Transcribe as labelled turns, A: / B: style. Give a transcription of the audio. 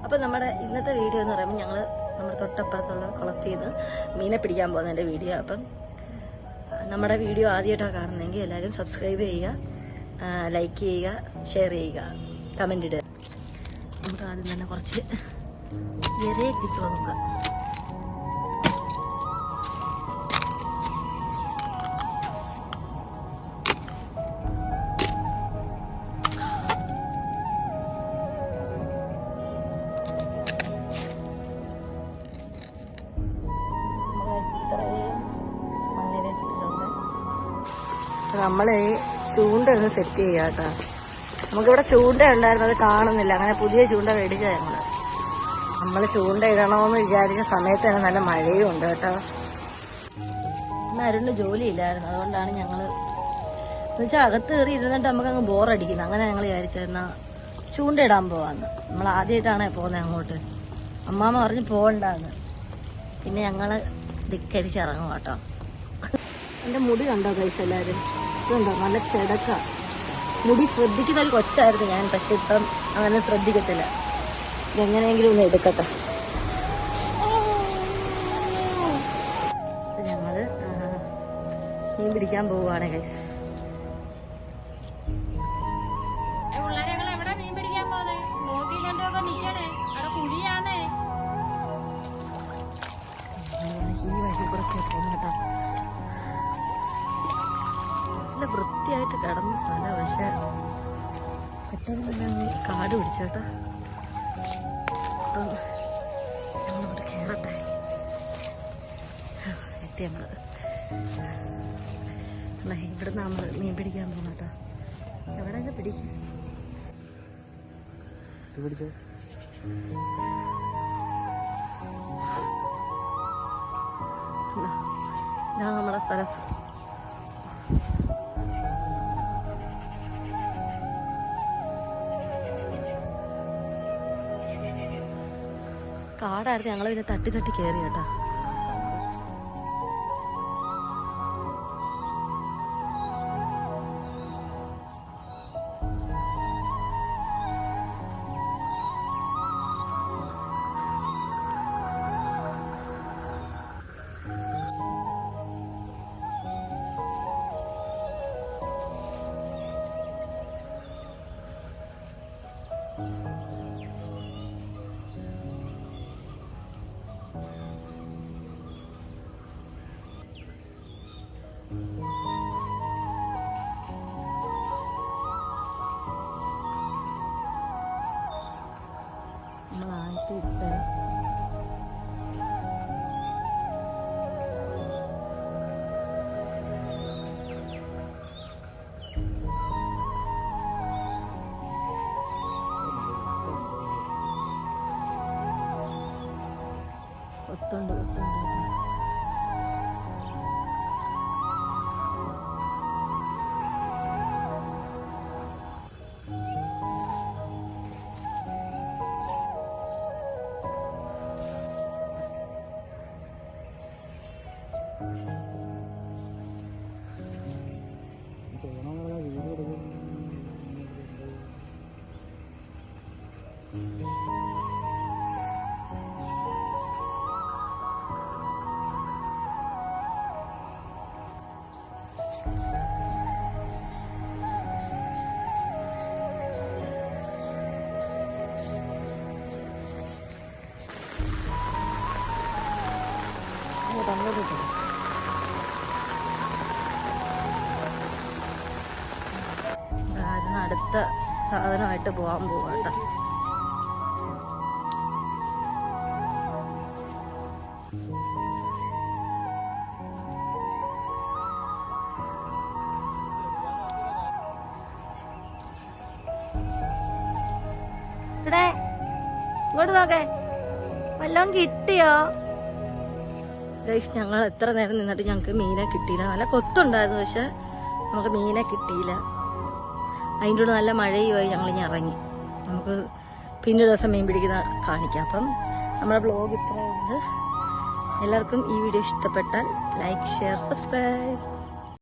A: അപ്പോൾ നമ്മുടെ ഇന്നത്തെ വീഡിയോ എന്ന് പറയുമ്പോൾ ഞങ്ങൾ നമ്മുടെ തൊട്ടപ്പുറത്തുള്ള കുളത്തിൽ നിന്ന് മീനെ പിടിക്കാൻ പോകുന്നതിൻ്റെ വീഡിയോ. അപ്പം നമ്മുടെ വീഡിയോ ആദ്യമായിട്ടാണ് കാണുന്നതെങ്കിൽ എല്ലാവരും സബ്സ്ക്രൈബ് ചെയ്യുക, ലൈക്ക് ചെയ്യുക, ഷെയർ ചെയ്യുക, കമൻ്റ് ഇടുക. നമുക്ക് ആദ്യം തന്നെ കുറച്ച് ഇരയെ കിട്ടുമോ നോക്കാം. നമ്മള് ചൂണ്ട ഒന്ന് സെറ്റ് ചെയ്യാം കേട്ടോ. നമുക്കിവിടെ ചൂണ്ട ഉണ്ടായിരുന്നു, അത് കാണുന്നില്ല. അങ്ങനെ പുതിയ ചൂണ്ട മേടിക്കുക നമ്മൾ ചൂണ്ട ഇടണമെന്ന് വിചാരിച്ച സമയത്ത് തന്നെ നല്ല മഴയും ഉണ്ട് കേട്ടോ. ഇന്ന് അരുണിന് ജോലിയില്ലായിരുന്നു, അതുകൊണ്ടാണ് ഞങ്ങൾ എന്നുവെച്ചാൽ അകത്ത് കയറി ഇരുന്നിട്ട് നമുക്കങ്ങ് ബോറടിക്കുന്നത്. അങ്ങനെ ഞങ്ങൾ വിചാരിച്ചിരുന്ന ചൂണ്ട ഇടാൻ പോവാന്ന്. നമ്മൾ ആദ്യമായിട്ടാണ് പോകുന്നത് അങ്ങോട്ട്. അമ്മാമ്മ പറഞ്ഞ് പോകണ്ടാന്ന്. പിന്നെ ഞങ്ങൾ ധിക്കരിച്ചിറങ്ങും കേട്ടോ. എൻ്റെ മുടി കണ്ടോ കൈസ് എല്ലാവരും? ഇതുണ്ടോ, നല്ല ചെടക്ക മുടി. ശ്രദ്ധിക്കുന്ന ഒരു കൊച്ചായിരുന്നു ഞാൻ, പക്ഷെ ഇപ്പം അങ്ങനെ ശ്രദ്ധിക്കത്തില്ല. ഇതെങ്ങനെയെങ്കിലും ഒന്ന് എടുക്കട്ടെ. ഞങ്ങള് മീൻ പിടിക്കാൻ പോവുകയാണ് കൈസ്. ഈ വഴി കൂടെ കേട്ടോ. നല്ല വൃത്തിയായിട്ട് കിടന്ന സ്ഥലം, പക്ഷെ പെട്ടെന്ന് തന്നെ കാട് പിടിച്ചേട്ടാ. അപ്പം ഞങ്ങളിവിടെ കയറട്ടെ. എത്തി നമ്മള്. ഇവിടുന്ന് നമ്മൾ മീൻ പിടിക്കാൻ പോകുന്നേട്ടാ. എവിടെ പിടി ഇതാണ് നമ്മുടെ സ്ഥലം. കാടായിരുന്നു, ഞങ്ങൾ പിന്നെ തട്ടി തട്ടി കയറി കേട്ടാ. നമ്മളായിട്ടിട്ട് ഒത്തുണ്ട്. അടുത്ത സാധനമായിട്ട് പോകാൻ പോവാണ്ട. ഇവിടെ ഇങ്ങോട്ട് നോക്കേ, വല്ലോം കിട്ടിയോ ഗൈസ്? ഞങ്ങൾ എത്ര നേരം നിന്നിട്ട് ഞങ്ങൾക്ക് മീനെ കിട്ടിയില്ല. നല്ല കൊത്തുണ്ടായിരുന്നു, പക്ഷെ നമുക്ക് മീനെ കിട്ടിയില്ല. അതിൻ്റെ കൂടെ നല്ല മഴയുമായി ഞങ്ങളിനി ഇറങ്ങി. നമുക്ക് പിന്നെ ഒരു ദിവസം മീൻ പിടിക്കുന്ന കാണിക്കാം. അപ്പം നമ്മുടെ ബ്ലോഗ് ഇത്രയുണ്ട്. എല്ലാവർക്കും ഈ വീഡിയോ ഇഷ്ടപ്പെട്ടാൽ ലൈക്ക്, ഷെയർ, സബ്സ്ക്രൈബ്.